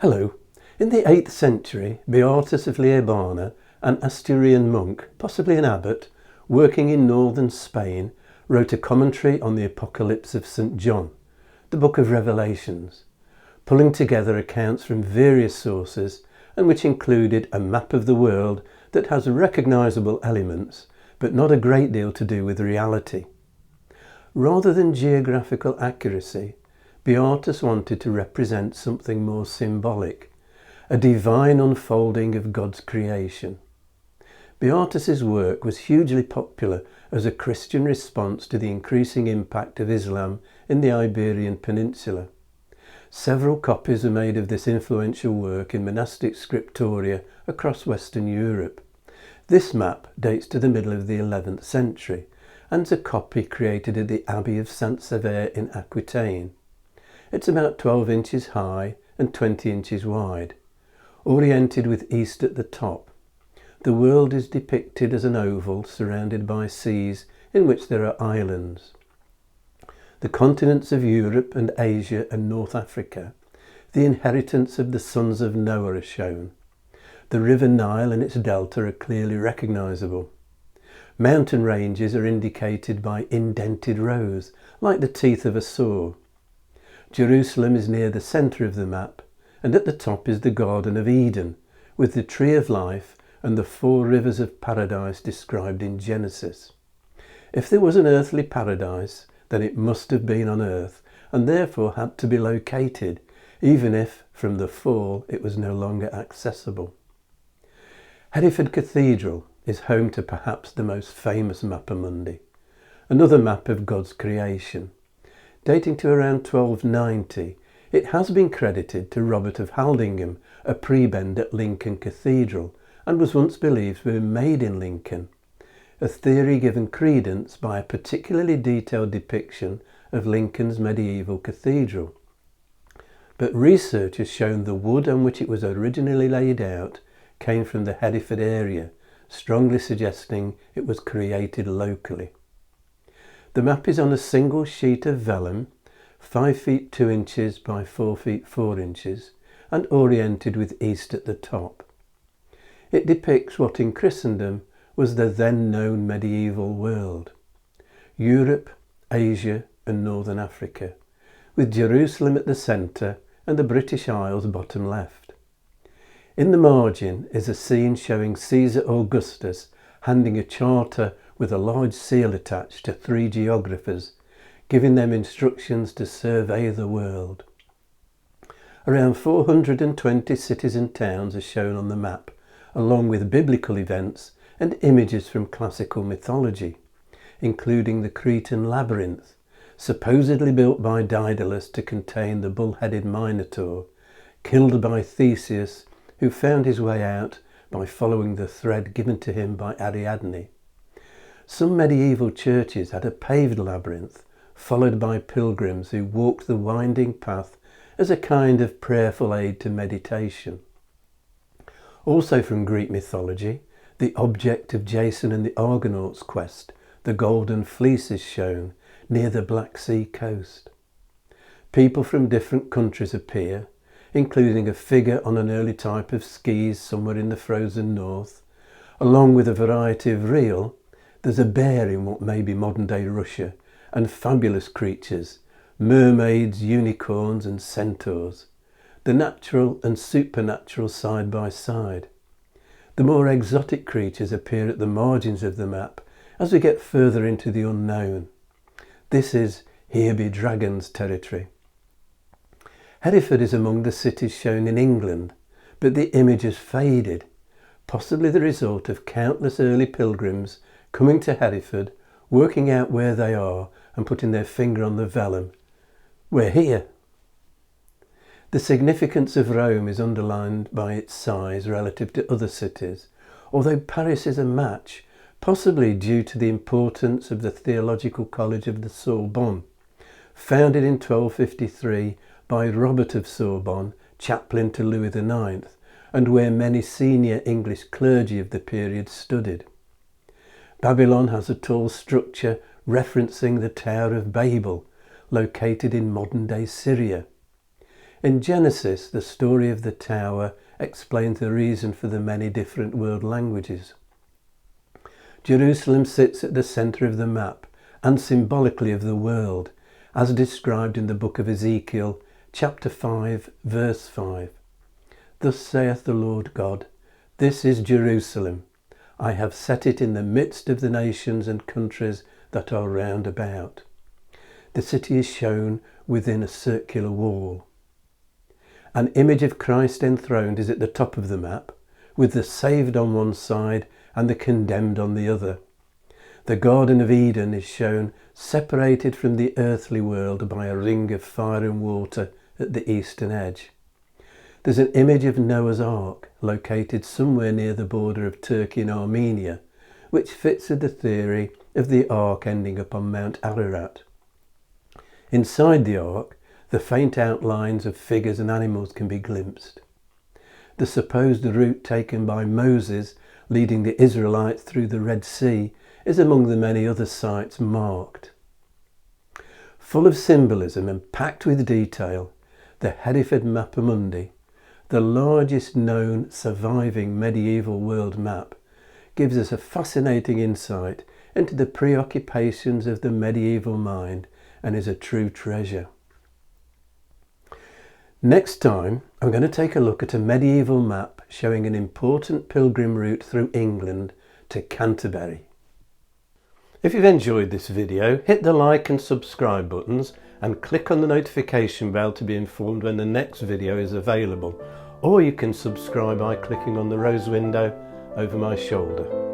Hello. In the 8th century, Beatus of Liébana, an Asturian monk, possibly an abbot, working in northern Spain, wrote a commentary on the Apocalypse of St. John, the book of Revelations, pulling together accounts from various sources and which included a map of the world that has recognisable elements, but not a great deal to do with reality. Rather than geographical accuracy, Beatus wanted to represent something more symbolic, a divine unfolding of God's creation. Beatus's work was hugely popular as a Christian response to the increasing impact of Islam in the Iberian Peninsula. Several copies are made of this influential work in monastic scriptoria across Western Europe. This map dates to the middle of the 11th century and is a copy created at the Abbey of Saint-Sever in Aquitaine. It's about 12 inches high and 20 inches wide, oriented with east at the top. The world is depicted as an oval surrounded by seas in which there are islands. The continents of Europe and Asia and North Africa, the inheritance of the sons of Noah, are shown. The River Nile and its delta are clearly recognisable. Mountain ranges are indicated by indented rows, like the teeth of a saw. Jerusalem is near the centre of the map, and at the top is the Garden of Eden, with the Tree of Life and the 4 rivers of paradise described in Genesis. If there was an earthly paradise, then it must have been on earth, and therefore had to be located, even if, from the fall, it was no longer accessible. Hereford Cathedral is home to perhaps the most famous Mappa Mundi, another map of God's creation. Dating to around 1290, it has been credited to Robert of Haldingham, a prebend at Lincoln Cathedral, and was once believed to have been made in Lincoln, a theory given credence by a particularly detailed depiction of Lincoln's medieval cathedral. But research has shown the wood on which it was originally laid out came from the Hereford area, strongly suggesting it was created locally. The map is on a single sheet of vellum, 5 feet 2 inches by 4 feet 4 inches, and oriented with east at the top. It depicts what in Christendom was the then known medieval world: Europe, Asia and Northern Africa, with Jerusalem at the centre and the British Isles bottom left. In the margin is a scene showing Caesar Augustus handing a charter with a large seal attached to 3 geographers, giving them instructions to survey the world. Around 420 cities and towns are shown on the map, along with biblical events and images from classical mythology, including the Cretan labyrinth, supposedly built by Daedalus to contain the bull-headed Minotaur, killed by Theseus, who found his way out by following the thread given to him by Ariadne. Some medieval churches had a paved labyrinth, followed by pilgrims who walked the winding path as a kind of prayerful aid to meditation. Also from Greek mythology, the object of Jason and the Argonauts' quest, the Golden Fleece, is shown near the Black Sea coast. People from different countries appear, including a figure on an early type of skis somewhere in the frozen north. Along with a variety of real, there's a bear in what may be modern-day Russia, and fabulous creatures, mermaids, unicorns and centaurs, the natural and supernatural side by side. The more exotic creatures appear at the margins of the map as we get further into the unknown. This is "Here be dragons" territory. Hereford is among the cities shown in England, but the image has faded, possibly the result of countless early pilgrims coming to Hereford, working out where they are and putting their finger on the vellum. We're here. The significance of Rome is underlined by its size relative to other cities, although Paris is a match, possibly due to the importance of the Theological College of the Sorbonne, founded in 1253 by Robert of Sorbonne, chaplain to Louis IX, and where many senior English clergy of the period studied. Babylon has a tall structure referencing the Tower of Babel, located in modern-day Syria. In Genesis, the story of the tower explains the reason for the many different world languages. Jerusalem sits at the centre of the map and symbolically of the world, as described in the book of Ezekiel, chapter 5, verse 5. Thus saith the Lord God, this is Jerusalem. I have set it in the midst of the nations and countries that are round about. The city is shown within a circular wall. An image of Christ enthroned is at the top of the map, with the saved on one side and the condemned on the other. The Garden of Eden is shown separated from the earthly world by a ring of fire and water at the eastern edge. There's an image of Noah's Ark located somewhere near the border of Turkey and Armenia, which fits with the theory of the Ark ending up on Mount Ararat. Inside the Ark, the faint outlines of figures and animals can be glimpsed. The supposed route taken by Moses leading the Israelites through the Red Sea is among the many other sites marked. Full of symbolism and packed with detail, the Hereford Mappa Mundi, the largest known surviving medieval world map, gives us a fascinating insight into the preoccupations of the medieval mind and is a true treasure. Next time, I'm going to take a look at a medieval map showing an important pilgrim route through England to Canterbury. If you've enjoyed this video, hit the like and subscribe buttons and click on the notification bell to be informed when the next video is available, or you can subscribe by clicking on the rose window over my shoulder.